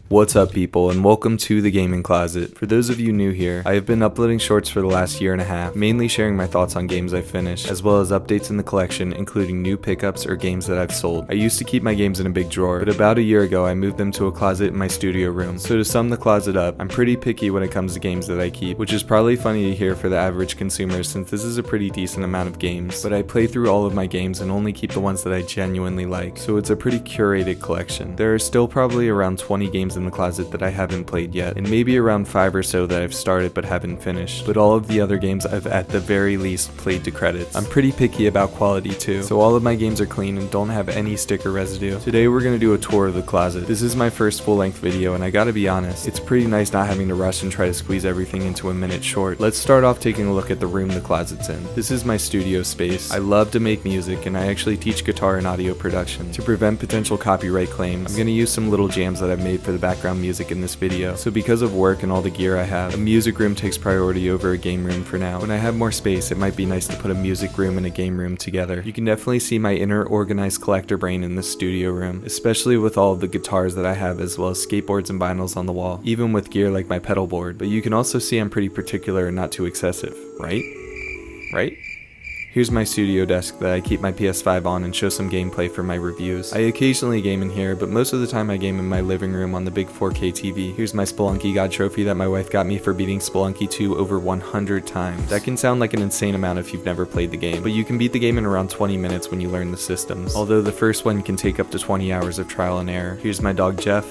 What's up people, and welcome to the Gaming Closet. For those of you new here, I have been uploading shorts for the last year and a half, mainly sharing my thoughts on games I've finished, as well as updates in the collection, including new pickups or games that I've sold. I used to keep my games in a big drawer, but about a year ago I moved them to a closet in my studio room. So to sum the closet up, I'm pretty picky when it comes to games that I keep, which is probably funny to hear for the average consumer since this is a pretty decent amount of games, but I play through all of my games and only keep the ones that I genuinely like, so it's a pretty curated collection. There are still probably around 20 games in the closet that I haven't played yet, and maybe around 5 or so that I've started but haven't finished, but all of the other games I've at the very least played to credits. I'm pretty picky about quality too, so all of my games are clean and don't have any sticker residue. Today we're gonna do a tour of the closet. This is my first full-length video, and I gotta be honest, it's pretty nice not having to rush and try to squeeze everything into a minute short. Let's start off taking a look at the room the closet's in. This is my studio space. I love to make music, and I actually teach guitar and audio production. To prevent potential copyright claims, I'm gonna use some little jams that I've made for the background music in this video. So because of work and all the gear I have, a music room takes priority over a game room for now. When I have more space, it might be nice to put a music room and a game room together. You can definitely see my inner organized collector brain in this studio room, especially with all of the guitars that I have, as well as skateboards and vinyls on the wall, even with gear like my pedal board. But you can also see I'm pretty particular and not too excessive, right? Right? Here's my studio desk that I keep my PS5 on and show some gameplay for my reviews. I occasionally game in here, but most of the time I game in my living room on the big 4K TV. Here's my Spelunky God trophy that my wife got me for beating Spelunky 2 over 100 times. That can sound like an insane amount if you've never played the game, but you can beat the game in around 20 minutes when you learn the systems, although the first one can take up to 20 hours of trial and error. Here's my dog Jeff.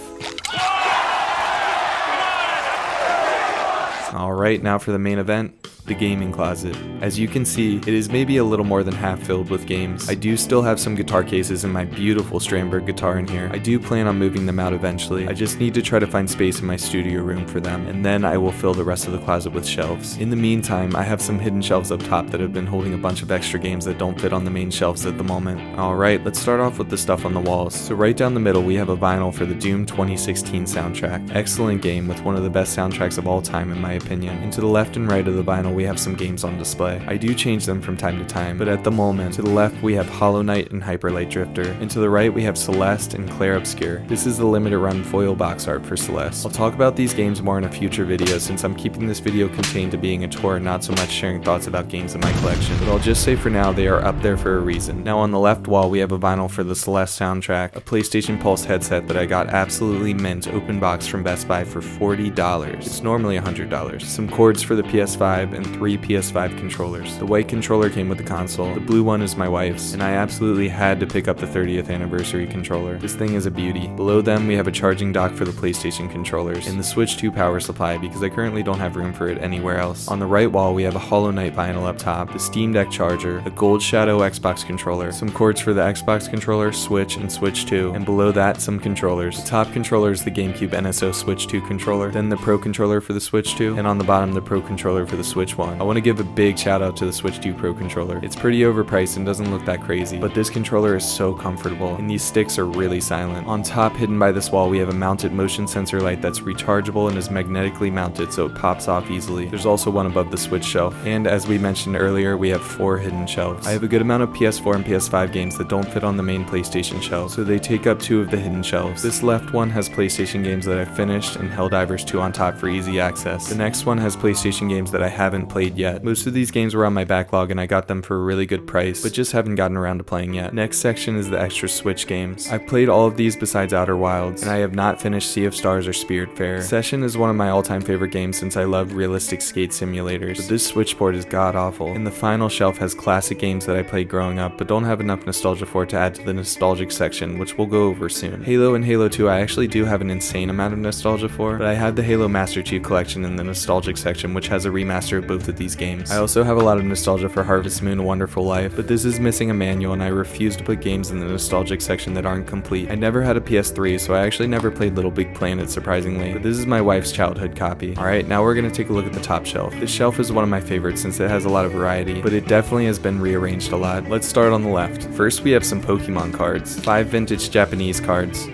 Alright, now for the main event. The gaming closet. As you can see, it is maybe a little more than half filled with games. I do still have some guitar cases and my beautiful Strandberg guitar in here. I do plan on moving them out eventually. I just need to try to find space in my studio room for them, and then I will fill the rest of the closet with shelves. In the meantime, I have some hidden shelves up top that have been holding a bunch of extra games that don't fit on the main shelves at the moment. Alright, let's start off with the stuff on the walls. So right down the middle we have a vinyl for the Doom 2016 soundtrack. Excellent game with one of the best soundtracks of all time in my opinion. And to the left and right of the vinyl we have some games on display. I do change them from time to time, but at the moment, to the left we have Hollow Knight and Hyper Light Drifter, and to the right we have Celeste and Clair Obscur. This is the limited run foil box art for Celeste. I'll talk about these games more in a future video since I'm keeping this video contained to being a tour and not so much sharing thoughts about games in my collection, but I'll just say for now they are up there for a reason. Now on the left wall we have a vinyl for the Celeste soundtrack, a PlayStation Pulse headset that I got absolutely mint open box from Best Buy for $40. It's normally $100. Some cords for the PS5 and 3 PS5 controllers. The white controller came with the console, the blue one is my wife's, and I absolutely had to pick up the 30th anniversary controller. This thing is a beauty. Below them we have a charging dock for the PlayStation controllers, and the Switch 2 power supply because I currently don't have room for it anywhere else. On the right wall we have a Hollow Knight vinyl up top, the Steam Deck charger, a Gold Shadow Xbox controller, some cords for the Xbox controller, Switch, and Switch 2, and below that some controllers. The top controller is the GameCube NSO Switch 2 controller, then the Pro controller for the Switch 2, and on the bottom the Pro controller for the Switch 1. I want to give a big shout out to the Switch 2 Pro controller. It's pretty overpriced and doesn't look that crazy, but this controller is so comfortable, and these sticks are really silent. On top, hidden by this wall, we have a mounted motion sensor light that's rechargeable and is magnetically mounted so it pops off easily. There's also one above the Switch shelf, and as we mentioned earlier, we have 4 hidden shelves. I have a good amount of PS4 and PS5 games that don't fit on the main PlayStation shelf, so they take up 2 of the hidden shelves. This left one has PlayStation games that I've finished and Helldivers 2 on top for easy access. The next one has PlayStation games that I haven't played yet. Most of these games were on my backlog and I got them for a really good price, but just haven't gotten around to playing yet. Next section is the extra Switch games. I've played all of these besides Outer Wilds, and I have not finished Sea of Stars or Spiritfarer. Session is one of my all-time favorite games since I love realistic skate simulators, but this Switch port is god-awful. And the final shelf has classic games that I played growing up, but don't have enough nostalgia for to add to the nostalgic section, which we'll go over soon. Halo and Halo 2 I actually do have an insane amount of nostalgia for, but I have the Halo Master Chief Collection in the nostalgic section, which has a remaster of both of these games. I also have a lot of nostalgia for Harvest Moon: A Wonderful Life, but this is missing a manual and I refuse to put games in the nostalgic section that aren't complete. I never had a PS3, so I actually never played Little Big Planet surprisingly, but this is my wife's childhood copy. Alright, now we're gonna take a look at the top shelf. This shelf is one of my favorites since it has a lot of variety, but it definitely has been rearranged a lot. Let's start on the left. First we have some Pokemon cards, 5 vintage Japanese cards,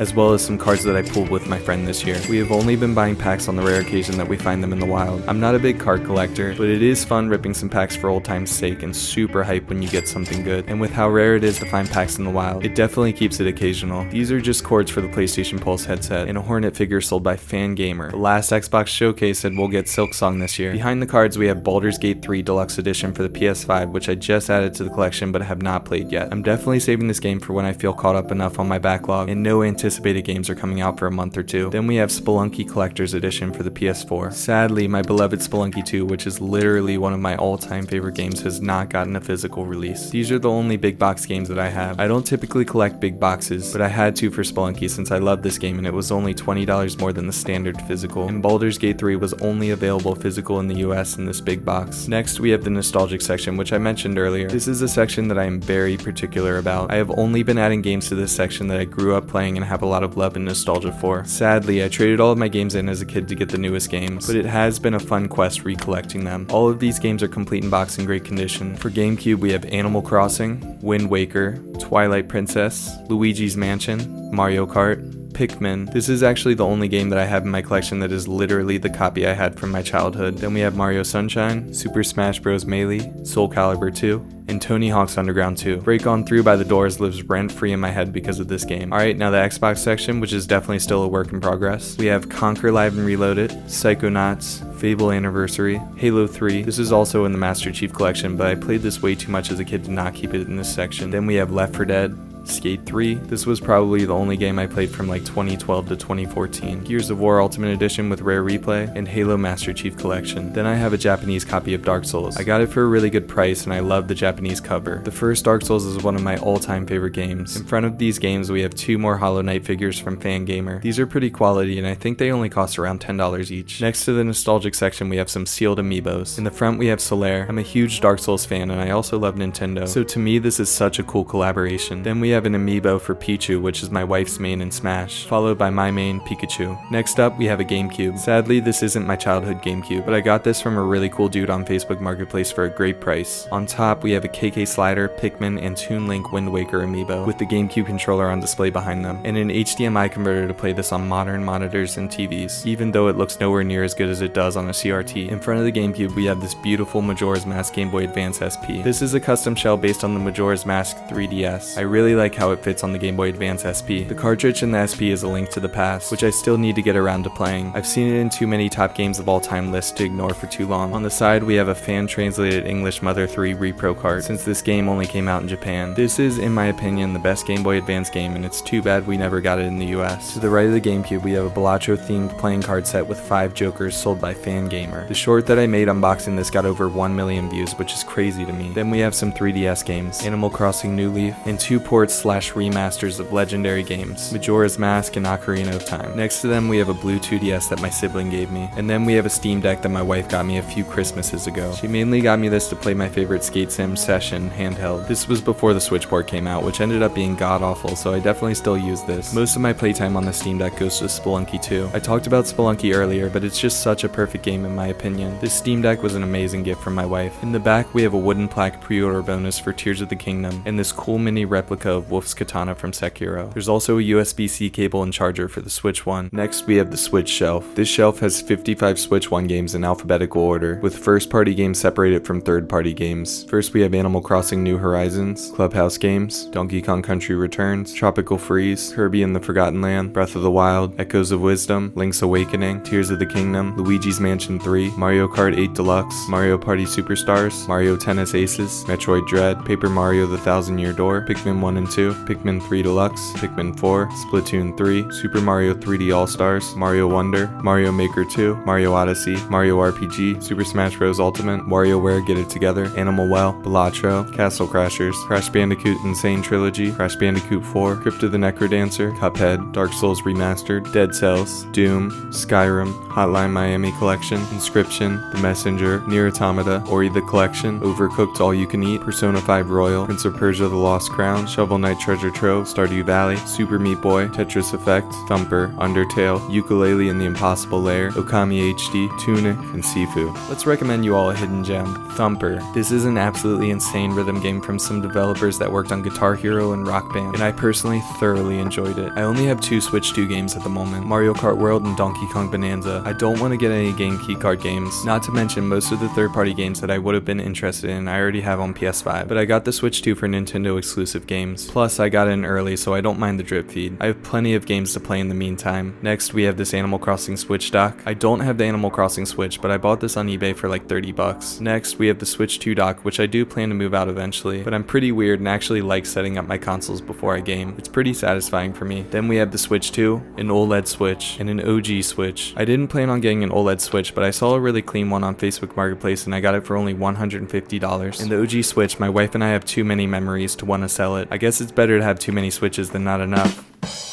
as well as some cards that I pulled with my friend this year. We have only been buying packs on the rare occasion that we find them in the wild. I'm not a big card collector, but it is fun ripping some packs for old time's sake and super hype when you get something good. And with how rare it is to find packs in the wild, it definitely keeps it occasional. These are just cords for the PlayStation Pulse headset and a Hornet figure sold by Fangamer. The last Xbox showcase said we'll get Silksong this year. Behind the cards we have Baldur's Gate 3 Deluxe Edition for the PS5, which I just added to the collection but have not played yet. I'm definitely saving this game for when I feel caught up enough on my backlog and no anticipated games are coming out for a month or two. Then we have Spelunky Collector's Edition for the PS4. Sadly, my beloved Spelunky 2, which is literally one of my all-time favorite games, has not gotten a physical release. These are the only big box games that I have. I don't typically collect big boxes, but I had to for Spelunky since I love this game and it was only $20 more than the standard physical. And Baldur's Gate 3 was only available physical in the US in this big box. Next, we have the nostalgic section, which I mentioned earlier. This is a section that I am very particular about. I have only been adding games to this section that I grew up playing and have a lot of love and nostalgia for. Sadly, I traded all of my games in as a kid to get the newest games, but it has been a fun quest recollecting them. All of these games are complete in box in great condition. For GameCube, we have Animal Crossing, Wind Waker, Twilight Princess, Luigi's Mansion, Mario Kart, Pikmin. This is actually the only game that I have in my collection that is literally the copy I had from my childhood. Then we have Mario Sunshine, Super Smash Bros. Melee, Soul Calibur 2, and Tony Hawk's Underground 2. Break On Through by the Doors lives rent-free in my head because of this game. Alright, now the Xbox section, which is definitely still a work in progress. We have Conquer Live and Reloaded, Psychonauts, Fable Anniversary, Halo 3. This is also in the Master Chief Collection, but I played this way too much as a kid to not keep it in this section. Then we have Left 4 Dead, Skate 3. This was probably the only game I played from like 2012 to 2014. Gears of War Ultimate Edition with Rare Replay, and Halo Master Chief Collection. Then I have a Japanese copy of Dark Souls. I got it for a really good price and I love the Japanese cover. The first Dark Souls is one of my all-time favorite games. In front of these games we have two more Hollow Knight figures from Fangamer. These are pretty quality and I think they only cost around $10 each. Next to the nostalgic section we have some sealed amiibos. In the front we have Solaire. I'm a huge Dark Souls fan and I also love Nintendo, so to me this is such a cool collaboration. Then we have an amiibo for Pichu, which is my wife's main in Smash, followed by my main, Pikachu. Next up, we have a GameCube. Sadly, this isn't my childhood GameCube, but I got this from a really cool dude on Facebook Marketplace for a great price. On top, we have a KK Slider, Pikmin, and Toon Link Wind Waker amiibo, with the GameCube controller on display behind them, and an HDMI converter to play this on modern monitors and TVs, even though it looks nowhere near as good as it does on a CRT. In front of the GameCube, we have this beautiful Majora's Mask Game Boy Advance SP. This is a custom shell based on the Majora's Mask 3DS. I really like how it fits on the Game Boy Advance SP. The cartridge in the SP is a Link to the Past, which I still need to get around to playing. I've seen it in too many top games of all time lists to ignore for too long. On the side, we have a fan-translated English Mother 3 repro card, since this game only came out in Japan. This is, in my opinion, the best Game Boy Advance game, and it's too bad we never got it in the US. To the right of the GameCube, we have a Balatro-themed playing card set with 5 Jokers sold by Fangamer. The short that I made unboxing this got over 1 million views, which is crazy to me. Then we have some 3DS games, Animal Crossing New Leaf, and 2 ports / remasters of legendary games, Majora's Mask and Ocarina of Time. Next to them we have a blue 2DS that my sibling gave me, and then we have a Steam Deck that my wife got me a few Christmases ago. She mainly got me this to play my favorite Skate Sim Session handheld. This was before the Switchboard came out, which ended up being god-awful, so I definitely still use this. Most of my playtime on the Steam Deck goes to Spelunky 2. I talked about Spelunky earlier, but it's just such a perfect game in my opinion. This Steam Deck was an amazing gift from my wife. In the back we have a wooden plaque pre-order bonus for Tears of the Kingdom, and this cool mini replica of Wolf's Katana from Sekiro. There's also a USB-C cable and charger for the Switch 1. Next we have the Switch shelf. This shelf has 55 Switch 1 games in alphabetical order, with first-party games separated from third-party games. First we have Animal Crossing New Horizons, Clubhouse Games, Donkey Kong Country Returns, Tropical Freeze, Kirby and the Forgotten Land, Breath of the Wild, Echoes of Wisdom, Link's Awakening, Tears of the Kingdom, Luigi's Mansion 3, Mario Kart 8 Deluxe, Mario Party Superstars, Mario Tennis Aces, Metroid Dread, Paper Mario The Thousand Year Door, Pikmin 1 and 2, Pikmin 3 Deluxe, Pikmin 4, Splatoon 3, Super Mario 3D All-Stars, Mario Wonder, Mario Maker 2, Mario Odyssey, Mario RPG, Super Smash Bros. Ultimate, WarioWare Get It Together, Animal Well, Balatro, Castle Crashers, Crash Bandicoot Insane Trilogy, Crash Bandicoot 4, Crypt of the Necrodancer, Cuphead, Dark Souls Remastered, Dead Cells, Doom, Skyrim, Hotline Miami Collection, Inscription, The Messenger, Nier Automata, Ori the Collection, Overcooked All You Can Eat, Persona 5 Royal, Prince of Persia The Lost Crown, Shovel Knight Treasure Trove, Stardew Valley, Super Meat Boy, Tetris Effect, Thumper, Undertale, Yooka-Laylee and the Impossible Lair, Okami HD, Tunic, and Sifu. Let's recommend you all a hidden gem, Thumper. This is an absolutely insane rhythm game from some developers that worked on Guitar Hero and Rock Band, and I personally thoroughly enjoyed it. I only have 2 Switch 2 games at the moment, Mario Kart World and Donkey Kong Bonanza. I don't want to get any game keycard games, not to mention most of the third-party games that I would have been interested in I already have on PS5, but I got the Switch 2 for Nintendo exclusive games. Plus, I got in early, so I don't mind the drip feed. I have plenty of games to play in the meantime. Next, we have this Animal Crossing Switch dock. I don't have the Animal Crossing Switch, but I bought this on eBay for like 30 bucks. Next, we have the Switch 2 dock, which I do plan to move out eventually, but I'm pretty weird and actually like setting up my consoles before I game. It's pretty satisfying for me. Then we have the Switch 2, an OLED Switch, and an OG Switch. I didn't plan on getting an OLED Switch, but I saw a really clean one on Facebook Marketplace and I got it for only $150. In the OG Switch, my wife and I have too many memories to want to sell it. I guess it's better to have too many Switches than not enough.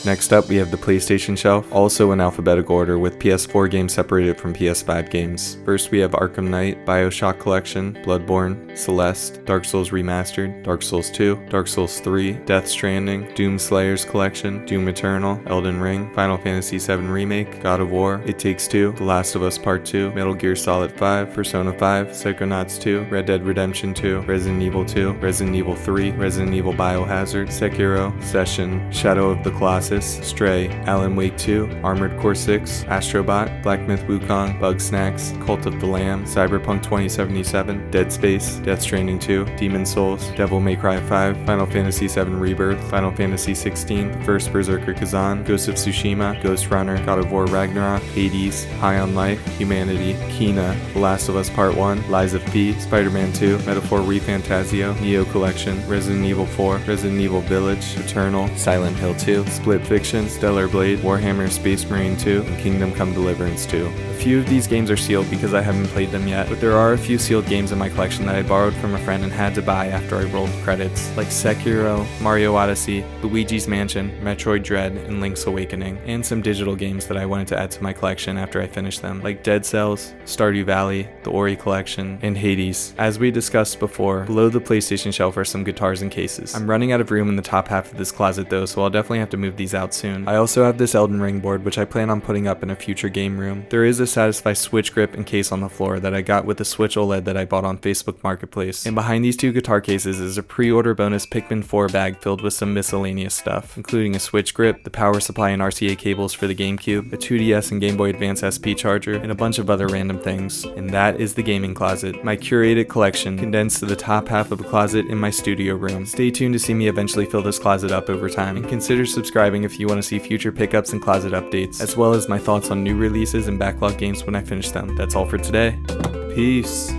Next up, we have the PlayStation shelf, also in alphabetical order with PS4 games separated from PS5 games. First, we have Arkham Knight, BioShock Collection, Bloodborne, Celeste, Dark Souls Remastered, Dark Souls 2, Dark Souls 3, Death Stranding, Doom Slayers Collection, Doom Eternal, Elden Ring, Final Fantasy VII Remake, God of War, It Takes Two, The Last of Us Part 2, Metal Gear Solid 5, Persona 5, Psychonauts 2, Red Dead Redemption 2, Resident Evil 2, Resident Evil 3, Resident Evil Biohazard, Sekiro, Session, Shadow of the Colossus, Stray, Alan Wake 2, Armored Core 6, Astrobot, Black Myth Wukong, Bugsnax, Cult of the Lamb, Cyberpunk 2077, Dead Space, Death Stranding 2, Demon Souls, Devil May Cry 5, Final Fantasy VII Rebirth, Final Fantasy 16, The First Berserker Kazan, Ghost of Tsushima, Ghost Runner, God of War Ragnarok, Hades, High on Life, Humanity, Kena, The Last of Us Part 1, Lies of P, Spider-Man 2, Metaphor ReFantasio, Neo Collection, Resident Evil 4, Resident Evil Village, Eternal, Silent Hill 2, Split Fiction, Stellar Blade, Warhammer Space Marine 2, and Kingdom Come Deliverance 2. A few of these games are sealed because I haven't played them yet, but there are a few sealed games in my collection that I borrowed from a friend and had to buy after I rolled credits, like Sekiro, Mario Odyssey, Luigi's Mansion, Metroid Dread, and Link's Awakening, and some digital games that I wanted to add to my collection after I finished them, like Dead Cells, Stardew Valley, the Ori Collection, and Hades. As we discussed before, below the PlayStation shelf are some guitars and cases. I'm running out of room in the top half of this closet though, so I'll definitely have to move these out soon. I also have this Elden Ring board, which I plan on putting up in a future game room. There is a Satisfy Switch grip and case on the floor that I got with the Switch OLED that I bought on Facebook Marketplace. And behind these 2 guitar cases is a pre-order bonus Pikmin 4 bag filled with some miscellaneous stuff, including a Switch grip, the power supply and RCA cables for the GameCube, a 2DS and Game Boy Advance SP charger, and a bunch of other random things. And that is the gaming closet, my curated collection condensed to the top half of a closet in my studio room. Stay tuned to see me eventually fill this closet up over time, and consider subscribing if you want to see future pickups and closet updates, as well as my thoughts on new releases and backlog games when I finish them. That's all for today. Peace.